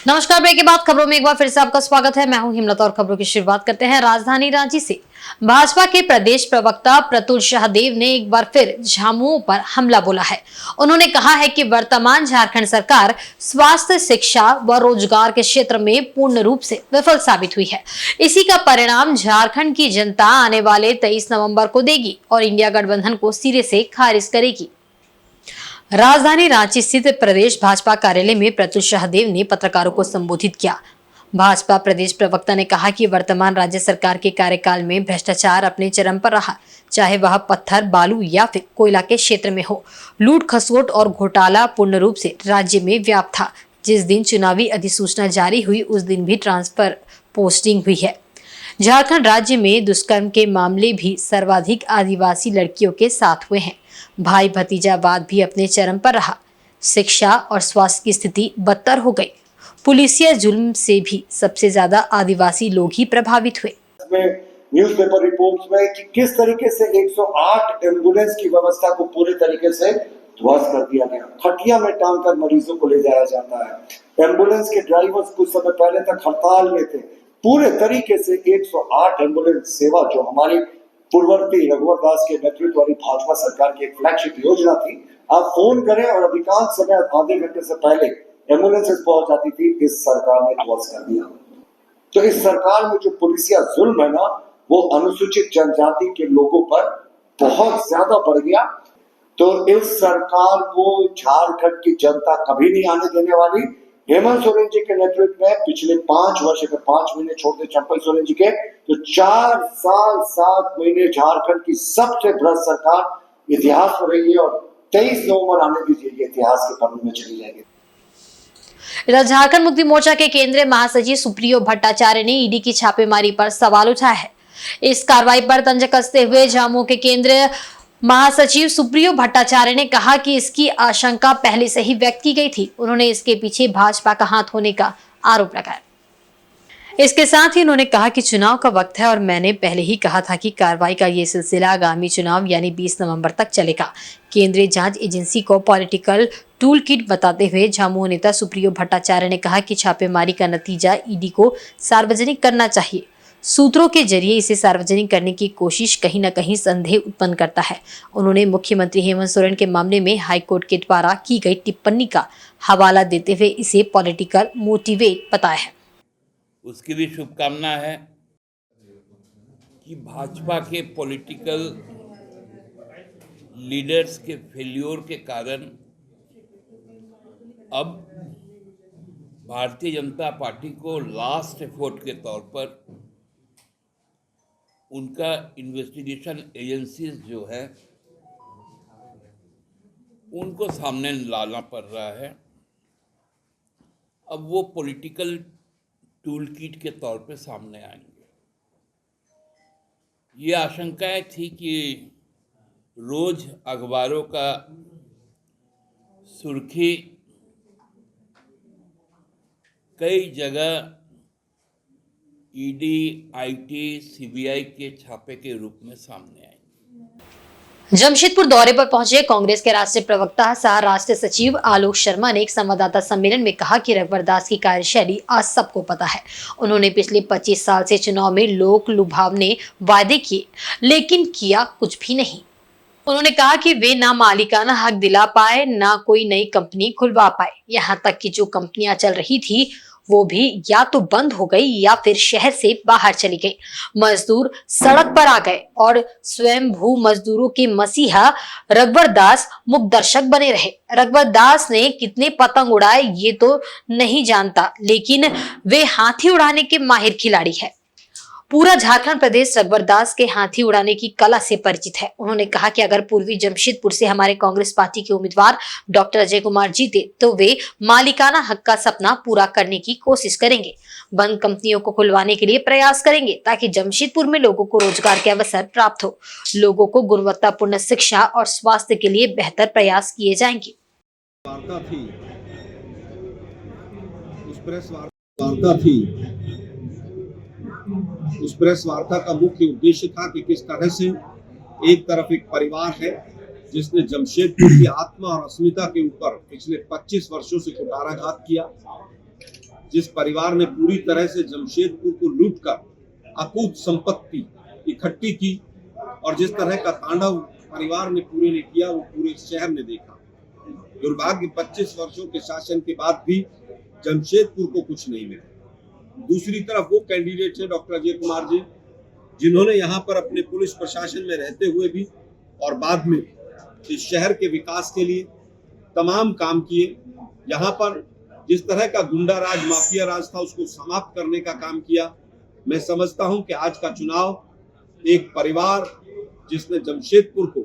नमस्कार। ब्रेक के बाद खबरों में एक बार फिर से आपका स्वागत है। मैं हूं हिमलता और खबरों की शुरुआत करते हैं राजधानी रांची से। भाजपा के प्रदेश प्रवक्ता प्रतुल शाहदेव ने एक बार फिर झामुमो पर हमला बोला है। उन्होंने कहा है कि वर्तमान झारखंड सरकार स्वास्थ्य, शिक्षा व रोजगार के क्षेत्र में पूर्ण रूप से विफल साबित हुई है। इसी का परिणाम झारखंड की जनता आने वाले 23 नवंबर को देगी और इंडिया गठबंधन को सिरे से खारिज करेगी। राजधानी रांची स्थित प्रदेश भाजपा कार्यालय में प्रतुल शाहदेव ने पत्रकारों को संबोधित किया। भाजपा प्रदेश प्रवक्ता ने कहा कि वर्तमान राज्य सरकार के कार्यकाल में भ्रष्टाचार अपने चरम पर रहा, चाहे वह पत्थर, बालू या फिर कोयला के क्षेत्र में हो। लूट, खसोट और घोटाला पूर्ण रूप से राज्य में व्याप्त था। जिस दिन चुनावी अधिसूचना जारी हुई उस दिन भी ट्रांसफर पोस्टिंग हुई है। झारखंड राज्य में दुष्कर्म के मामले भी सर्वाधिक आदिवासी लड़कियों के साथ हुए हैं। भाई भतीजावाद भी अपने चरम पर रहा। शिक्षा और स्वास्थ्य की स्थिति बदतर हो गई। पुलिसिया जुल्म से भी सबसे ज्यादा आदिवासी लोग ही प्रभावित हुए। न्यूज़पेपर रिपोर्ट्स में कि किस तरीके से 108 एम्बुलेंस की व्यवस्था को पूरे तरीके से ध्वस्त कर दिया गया। खटिया में टांग कर मरीजों को ले जाया जाता है। एम्बुलेंस के ड्राइवर्स कुछ समय पहले तक हड़ताल में थे। पूरे तरीके से 108 एम्बुलेंस सेवा जो हमारी पूर्ववर्ती रघुवर दास के नेतृत्व वाली भाजपा सरकार की एक फ्लैगशिप योजना थी, आप फोन करें और अधिकांश समय आधे घंटे से पहले एम्बुलेंसेस पहुंच जाती थी। इस सरकार ने ध्वस्त कर दिया। तो इस सरकार में जो पुलिसिया जुल्म है ना, वो अनुसूचित जनजाति के लोगों पर बहुत ज्यादा बढ़ गया। तो इस सरकार को झारखंड की जनता कभी नहीं आने देने वाली। हेमंत सोरेन जी के नेतृत्व में पिछले 5 वर्ष, अगर 5 महीने छोड़ दे चंपई सोरेन जी के, तो 4 साल 7 महीने झारखंड की सबसे भ्रष्ट सरकार इतिहास में रही है और 23 नवंबर आने दीजिए इतिहास के पन्नों में चली जाएगी। इधर झारखंड मुक्ति मोर्चा के केंद्रीय महासचिव सुप्रियो भट्टाचार्य ने ईडी की छापेमारी पर सवाल उठाया है। इस कार्रवाई पर तंज कसते हुए झामुमो के केंद्रीय महासचिव सुप्रियो भट्टाचार्य ने कहा कि इसकी आशंका पहले से ही व्यक्त की गई थी। उन्होंने इसके पीछे भाजपा का हाथ होने का आरोप लगाया। इसके साथ ही उन्होंने कहा कि चुनाव का वक्त है और मैंने पहले ही कहा था कि कार्रवाई का ये सिलसिला आगामी चुनाव यानी 20 नवंबर तक चलेगा। केंद्रीय जांच एजेंसी को पॉलिटिकल टूल किट बताते हुए झामुमो नेता सुप्रियो भट्टाचार्य ने कहा कि छापेमारी का नतीजा ईडी को सार्वजनिक करना चाहिए। सूत्रों के जरिए इसे सार्वजनिक करने की कोशिश कहीं न कहीं संदेह उत्पन्न करता है। उन्होंने मुख्यमंत्री हेमंत सोरेन के मामले में हाईकोर्ट के द्वारा की गई टिप्पणी का हवाला देते हुए इसे पॉलिटिकल मोटिवेट बताया है। उसकी भी शुभकामना है कि भाजपा के पॉलिटिकल लीडर्स के फेल्योर के कारण अब भारतीय जनता पार्टी को लास्ट एफर्ट के तौर पर उनका इन्वेस्टिगेशन एजेंसीज जो है उनको सामने लाना पड़ रहा है। अब वो पॉलिटिकल टूल किट के तौर पे सामने आएंगे। ये आशंकाएं थी कि रोज अखबारों का सुर्खी कई जगह ईडी, आईटी, सीबीआई के छापे के रूप में सामने आएंगे। जमशेदपुर दौरे पर पहुंचे कांग्रेस के राष्ट्रीय प्रवक्ता सह राष्ट्रीय सचिव आलोक शर्मा ने एक संवाददाता सम्मेलन में कहा कि रघुवर दास की कार्यशैली आज सबको पता है। उन्होंने पिछले 25 साल से चुनाव में लोक लुभावने वादे किए लेकिन किया कुछ भी नहीं। उन्होंने कहा कि वे ना मालिकाना हक दिला पाए, ना कोई नई कंपनी खुलवा पाए। यहाँ तक कि जो कंपनियां चल रही थी वो भी या तो बंद हो गई या फिर शहर से बाहर चली गई। मजदूर सड़क पर आ गए और स्वयं भू मजदूरों के मसीहा रघुवर दास मुख्य दर्शक बने रहे। रघुवर दास ने कितने पतंग उड़ाए ये तो नहीं जानता, लेकिन वे हाथी उड़ाने के माहिर खिलाड़ी है। पूरा झारखंड प्रदेश रघुवर दास के हाथी उड़ाने की कला से परिचित है। उन्होंने कहा कि अगर पूर्वी जमशेदपुर से हमारे कांग्रेस पार्टी के उम्मीदवार डॉक्टर अजय कुमार जीते तो वे मालिकाना हक का सपना पूरा करने की कोशिश करेंगे। बंद कंपनियों को खुलवाने के लिए प्रयास करेंगे ताकि जमशेदपुर में लोगों को रोजगार के अवसर प्राप्त हो। लोगों को गुणवत्तापूर्ण शिक्षा और स्वास्थ्य के लिए बेहतर प्रयास किए जाएंगे। उस प्रेस वार्ता का मुख्य उद्देश्य था कि किस तरह से एक तरफ एक परिवार है जिसने जमशेदपुर की आत्मा और अस्मिता के ऊपर पिछले 25 वर्षों से कुठाराघात किया, जिस परिवार ने पूरी तरह से जमशेदपुर को लूटकर अकूत संपत्ति इकट्ठी की और जिस तरह का तांडव परिवार ने पूरे ने किया वो पूरे शहर ने देखा। दुर्भाग्य 25 वर्षों के शासन के बाद भी जमशेदपुर को कुछ नहीं मिला। दूसरी तरफ वो कैंडिडेट है डॉक्टर अजय कुमार जी, जिन्होंने यहाँ पर अपने पुलिस प्रशासन में रहते हुए भी और बाद में इस शहर के विकास के लिए तमाम काम किए। यहाँ पर जिस तरह का गुंडा राज, माफिया राज था, उसको समाप्त करने का काम किया। मैं समझता हूं कि आज का चुनाव एक परिवार जिसने जमशेदपुर को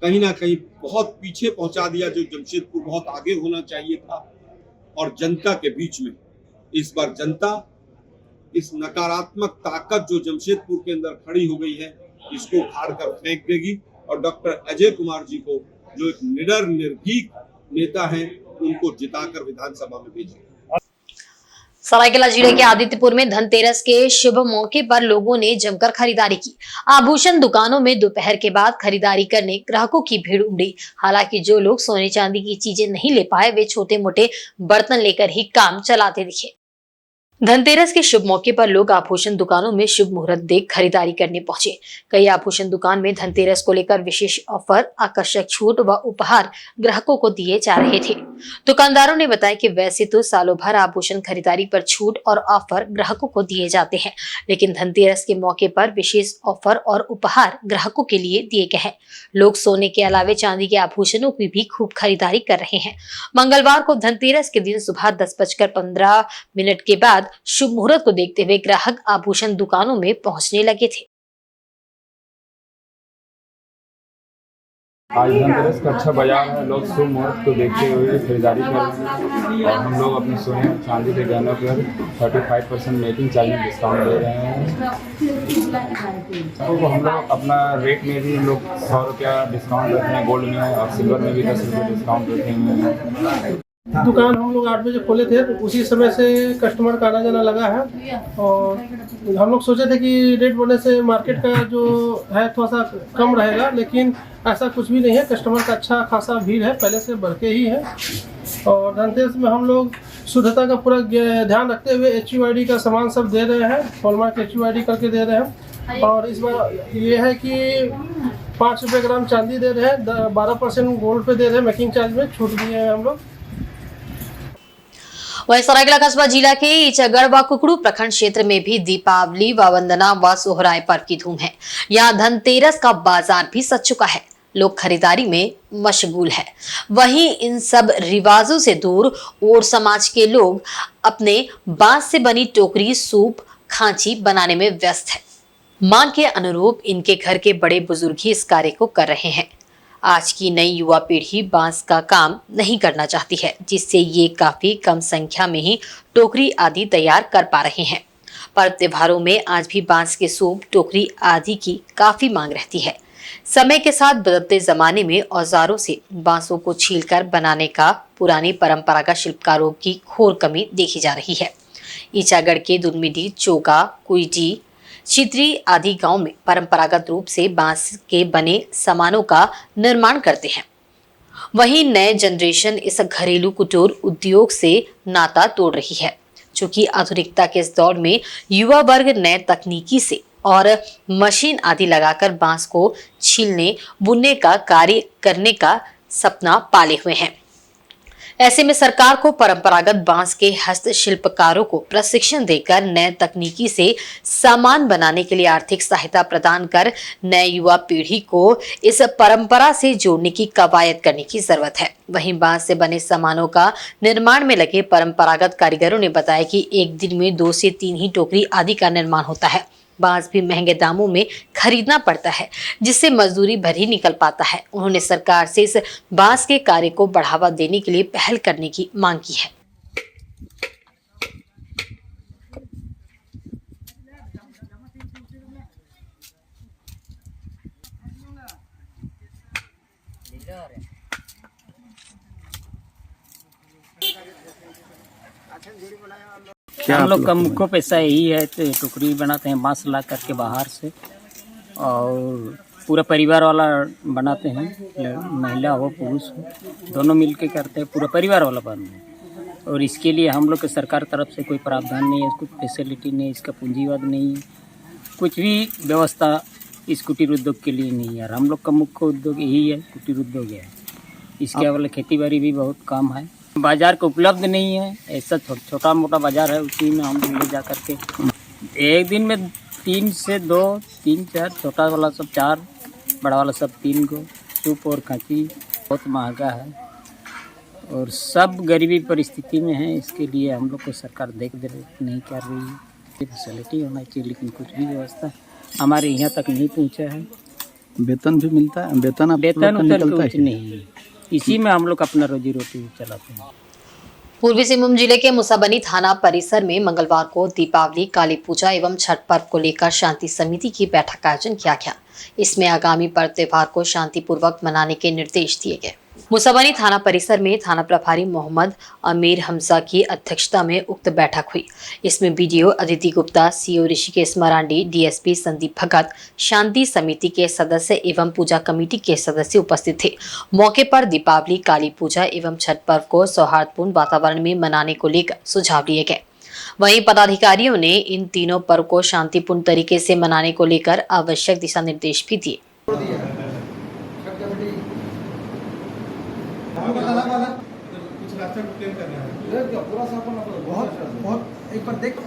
कहीं ना कहीं बहुत पीछे पहुंचा दिया, जो जमशेदपुर बहुत आगे होना चाहिए था, और जनता के बीच में इस बार जनता इस नकारात्मक ताकत जो जमशेदपुर के अंदर खड़ी हो गई है, इसको उखाड़ कर फेंक देगी और डॉक्टर अजय कुमार जी को, जो एक निडर निर्भीक नेता हैं, उनको जिताकर विधानसभा में भेजेगी। सरायकेला जिले के आदित्यपुर में धनतेरस के शुभ मौके पर लोगों ने जमकर खरीदारी की। आभूषण दुकानों में दोपहर के बाद खरीदारी करने ग्राहकों की भीड़ उमड़ी। हालांकि जो लोग सोने चांदी की चीजें नहीं ले पाए, वे छोटे मोटे बर्तन लेकर ही काम चलाते दिखे। धनतेरस के शुभ मौके पर लोग आभूषण दुकानों में शुभ मुहूर्त देख खरीदारी करने पहुंचे। कई आभूषण दुकान में धनतेरस को लेकर विशेष ऑफर, आकर्षक छूट व उपहार ग्राहकों को दिए जा रहे थे। दुकानदारों ने बताया कि वैसे तो सालों भर आभूषण खरीदारी पर छूट और ऑफर ग्राहकों को दिए जाते हैं, लेकिन धनतेरस के मौके पर विशेष ऑफर और उपहार ग्राहकों के लिए दिए गए हैं। लोग सोने के अलावे चांदी के आभूषणों की भी खूब खरीदारी कर रहे हैं। मंगलवार को धनतेरस के दिन सुबह 10:15 के बाद शुभ मुहूर्त को देखते हुए ग्राहक आभूषण दुकानों में पहुंचने लगे थे। आज धनतेरस का अच्छा बाजार है। लोग शुभ मुहूर्त को देखते हुए खरीदारी कर रहे हैं और हम लोग अपने सोने चांदी के गहनों पर 35% मेकिंग चार्ज में डिस्काउंट दे रहे हैं। तो हम लोग अपना रेट में भी लोग 100 रुपया डिस्काउंट रखे हैं, गोल्ड में और सिल्वर में भी 10 रुपये डिस्काउंट रखे हुए हैं। दुकान हम लोग 8 बजे खोले थे, तो उसी समय से कस्टमर का आना जाना लगा है और हम लोग सोचे थे कि रेट बढ़ने से मार्केट का जो है थोड़ा सा कम रहेगा, लेकिन ऐसा कुछ भी नहीं है। कस्टमर का अच्छा खासा भीड़ है, पहले से बढ़ के ही है। और धनतेरस में हम लोग शुद्धता का पूरा ध्यान रखते हुए HUID का सामान सब दे रहे हैं, हॉलमार्क HUID करके दे रहे हैं। और इस बार ये है कि 5 रुपये ग्राम चांदी दे रहे हैं, 12% गोल्ड पे दे रहे हैं, मेकिंग चार्ज में छूट दिए हैं हम लोग। वहीं सरायकेला कस्बा जिला के ईचागढ़ व कुकड़ू प्रखंड क्षेत्र में भी दीपावली व वंदना व सोहराय पर्व की धूम है। यहाँ धनतेरस का बाजार भी सज चुका है, लोग खरीदारी में मशगूल है। वहीं इन सब रिवाजों से दूर और समाज के लोग अपने बांस से बनी टोकरी, सूप, खांची बनाने में व्यस्त है। मांग के अनुरूप इनके घर के बड़े बुजुर्ग ही इस कार्य को कर रहे हैं। आज की नई युवा पीढ़ी बांस का काम नहीं करना चाहती है, जिससे ये काफी कम संख्या में ही टोकरी आदि तैयार कर पा रहे हैं। पर्व त्योहारों में आज भी बांस के सूप, टोकरी आदि की काफी मांग रहती है। समय के साथ बदलते जमाने में औजारों से बांसों को छीलकर बनाने का पुरानी परंपरागत शिल्पकारों की घोर कमी देखी जा रही है। ईचागढ़ के दुलमिडी, चोगा, कुईटी, चित्री आदि गांव में परंपरागत रूप से बांस के बने सामानों का निर्माण करते हैं। वहीं नए जनरेशन इस घरेलू कुटीर उद्योग से नाता तोड़ रही है, क्योंकि आधुनिकता के इस दौर में युवा वर्ग नए तकनीकी से और मशीन आदि लगाकर बांस को छीलने, बुनने का कार्य करने का सपना पाले हुए हैं। ऐसे में सरकार को परंपरागत बांस के हस्तशिल्पकारों को प्रशिक्षण देकर नए तकनीकी से सामान बनाने के लिए आर्थिक सहायता प्रदान कर नए युवा पीढ़ी को इस परंपरा से जोड़ने की कवायद करने की जरूरत है। वहीं बांस से बने सामानों का निर्माण में लगे परंपरागत कारीगरों ने बताया कि एक दिन में 2 से 3 ही टोकरी आदि का निर्माण होता है। बांस भी महंगे दामों में खरीदना पड़ता है, जिससे मजदूरी भर ही निकल पाता है। उन्होंने सरकार से इस बांस के कार्य को बढ़ावा देने के लिए पहल करने की मांग की है। हम लोग का मुख्य पैसा यही है, तो टोकरी बनाते हैं बांस ला करके बाहर से, और पूरा परिवार वाला बनाते हैं, महिला हो पुरुष हो दोनों मिलके करते हैं, पूरा परिवार वाला बनाते हैं। और इसके लिए हम लोग के सरकार तरफ से कोई प्रावधान नहीं है, कुछ फैसिलिटी नहीं, इसका पूंजीवाद नहीं, कुछ भी व्यवस्था इस कुटीर उद्योग के लिए नहीं है। और हम लोग का मुख्य उद्योग यही है, कुटीर उद्योग है। इसके अलावा खेती बाड़ी भी बहुत कम है, बाजार को उपलब्ध नहीं है। ऐसा छोटा मोटा बाजार है, उसी में हम लोग ले जा करके एक दिन में 3 से 2, 3, 4 छोटा वाला सब 4, बड़ा वाला सब 3 को सूप और खांची बहुत महंगा है और सब गरीबी परिस्थिति में है। इसके लिए हम लोग को सरकार देख नहीं कर रही है। फैसिलिटी होना चाहिए, लेकिन कुछ भी व्यवस्था हमारे यहाँ तक नहीं पहुँचा है। वेतन भी मिलता है? वेतन उतर कुछ नहीं, इसी में हम लोग अपना रोजी रोटी चलाते हैं। पूर्वी सिंहभूम जिले के मुसाबनी थाना परिसर में मंगलवार को दीपावली, काली पूजा एवं छठ पर्व को लेकर शांति समिति की बैठक का आयोजन किया गया। इसमें आगामी पर्व त्योहार को शांतिपूर्वक मनाने के निर्देश दिए गए। मुसाबनी थाना परिसर में थाना प्रभारी मोहम्मद अमीर हमजा की अध्यक्षता में उक्त बैठक हुई। इसमें BDO Aditi Gupta, CO Rishikesh Marandi, DSP Sandeep Bhagat, शांति समिति के सदस्य एवं पूजा कमेटी के सदस्य उपस्थित थे। मौके पर दीपावली, काली पूजा एवं छठ पर्व को सौहार्दपूर्ण वातावरण में मनाने को लेकर सुझाव लिए गए। वहीं पदाधिकारियों ने इन तीनों पर्व को शांतिपूर्ण तरीके से मनाने को लेकर आवश्यक दिशा निर्देश भी दिए।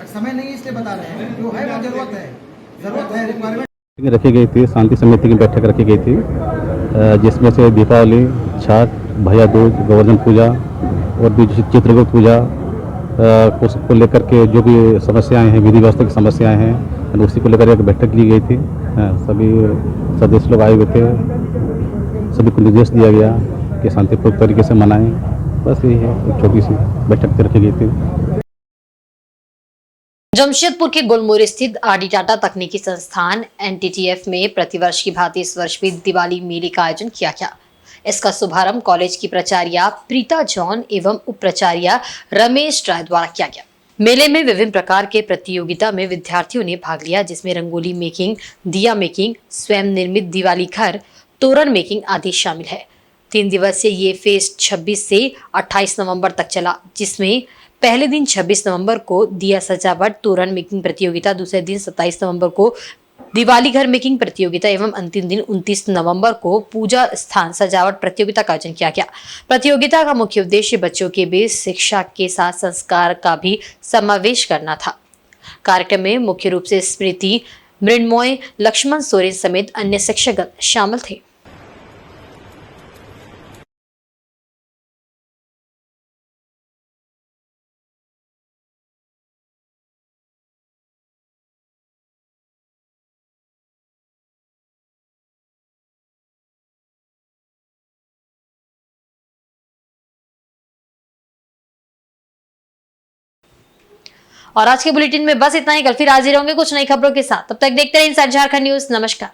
समय नहीं इसलिए बता रहे हैं, जो है वो जरूरत है रिक्वायरमेंट रखी गई थी। शांति समिति की बैठक रखी गई थी, जिसमें से दीपावली, छठ, भैया दूज, गोवर्धन पूजा और भी चित्रगुप्त पूजा को लेकर के जो भी समस्याएं हैं, विधि व्यवस्था की समस्याएं हैं, उसी को लेकर एक बैठक ली गई थी। सभी सदस्य लोग आए हुए थे, सभी को निर्देश दिया गया कि शांतिपूर्ण तरीके से मनाएं। बस यही है, एक छोटी सी बैठक रखी गई थी। जमशेदपुर के गुलमोहर स्थित आरडी टाटा तकनीकी संस्थान एनटीटीएफ में प्रतिवर्ष की भांति इस वर्ष भी दिवाली मेले का आयोजन किया गया। इसका शुभारंभ कॉलेज की प्राचार्य प्रीता जॉन एवं उप प्राचार्य रमेश राय द्वारा किया गया। मेले में विभिन्न प्रकार के प्रतियोगिता में विद्यार्थियों ने भाग लिया, जिसमें रंगोली मेकिंग, दिया मेकिंग, स्वयं निर्मित दिवाली घर, तोरण मेकिंग आदि शामिल है। 3 दिवसीय ये फेस्ट 26 से 28 नवंबर तक चला, जिसमें पहले दिन 26 नवंबर को दिया सजावट, तोरण मेकिंग प्रतियोगिता, दूसरे दिन 27 नवंबर को दिवाली घर मेकिंग प्रतियोगिता एवं अंतिम दिन 29 नवंबर को पूजा स्थान सजावट प्रतियोगिता का आयोजन किया गया। प्रतियोगिता का मुख्य उद्देश्य बच्चों के बीच शिक्षा के साथ संस्कार का भी समावेश करना था। कार्यक्रम में मुख्य रूप से स्मृति, मृण्मय, लक्ष्मण सोरेन समेत अन्य शिक्षकगण शामिल थे। और आज के बुलेटिन में बस इतना ही। कल फिर हाजिर होंगे कुछ नई खबरों के साथ। तब तक देखते रहिए इनसाइड झारखंड न्यूज। नमस्कार।